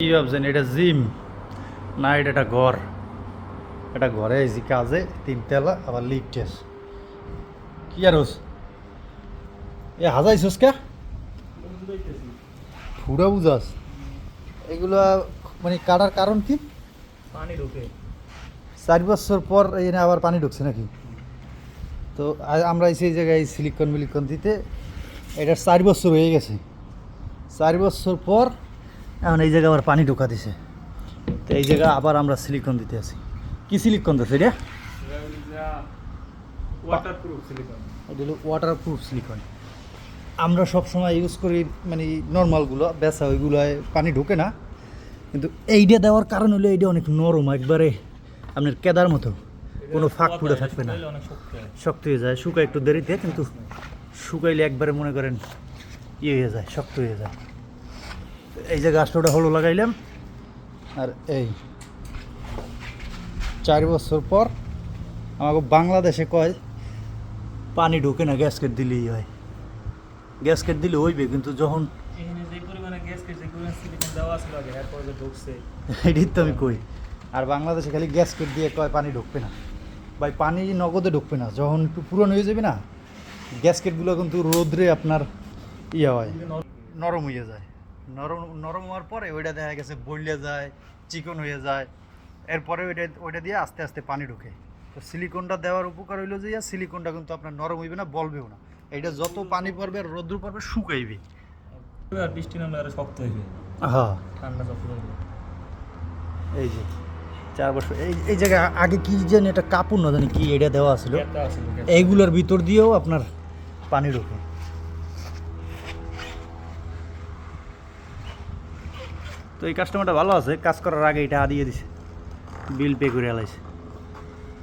কি ভাবছেন এটা জিম না এটা একটা ঘর? এটা ঘরে এসি কাজে তিনতলা আবার লিফট আছে। কি আর হোস এ হাজাইছস কে ফুরা বুঝাস এগুলা মানে কাটার কারণ কি? পানি ঢোকে 4 বছর পর এখানে আবার পানি ঢুকছে নাকি? তো আমরা সেই জায়গায় সিলিকন মিলিকন দিতে এটা 4 বছর হয়ে গেছে। 4 বছর পর এখন এই জায়গায় আবার পানি ঢোকা দিছে। তো এই জায়গায় আবার আমরা সিলিকন দিতে আছি। কি সিলিকন দিচ্ছে এটা? Waterproof silicon. এটা হলো ওয়াটারপ্রুফ সিলিকন। আমরা সব সময় ইউজ করি মানে নর্মালগুলো বেচা ওইগুলোয় পানি ঢোকে না, কিন্তু এইটা দেওয়ার কারণ হলো এইটা অনেক নরম, একবারে আপনার কেদার মতো, কোনো ফাঁক ফুটে থাকবে না, অনেক শক্ত হয়। শক্ত হয়ে যায়। শুকায় একটু দেরিতে, কিন্তু শুকাইলে একবারে মনে করেন ইয়ে হয়ে যায়, শক্ত হয়ে যায়। এই যে গাছটা হলো লাগাইলাম, আর এই 4 বছর পর আমাকে বাংলাদেশে কয় পানি ঢোকে না, গ্যাসকেট দিলেই হয়। গ্যাসকেট দিলে হইবে, কিন্তু যখন এখানে যে পরিমাণে গ্যাস যে পরিমাণে সিলিকন দেওয়া ছিল আগে এরপর যে ঢুকছে এটাই তো আমি কই। আর বাংলাদেশে খালি গ্যাসকেট দিয়ে কয় পানি ঢুকবে না। ভাই পানি নগদে ঢুকবে না, যখন একটু পুরনো হয়ে যাবে না গ্যাসকেটগুলো কিন্তু রোদ্রে আপনার ইয়ে হয়, নরম হয়ে যায়। নরম নরম হওয়ার পরে ওইটা দেখা গেছে বইলে যায়, চিকন হয়ে যায়। এরপরে ওইটা দিয়ে আস্তে আস্তে পানি ঢুকে। তো সিলিকনটা দেওয়ার উপকার হইলো যে সিলিকনটা কিন্তু আপনার নরম হইবে না, বলবেও না। এইটা যত পানি পড়বে রোদ্র পড়বে শুকাইবে। আর বৃষ্টি নামলে আরো শক্ত হইবে, হ্যাঁ, ঠান্ডা শক্ত হইবে। এই যে 4 বছর এই জায়গায় আগে কি জানি একটা কাপড় না জানি কি এটা দেওয়া ছিল, গ্যাসটা আছে এইগুলোর ভিতর দিয়েও আপনার পানি ঢোকে। তো এই কাস্টমারটা ভালো আছে, কাজ করার আগে এটা দিয়ে দিছে, বিল পে করে আলাইছে।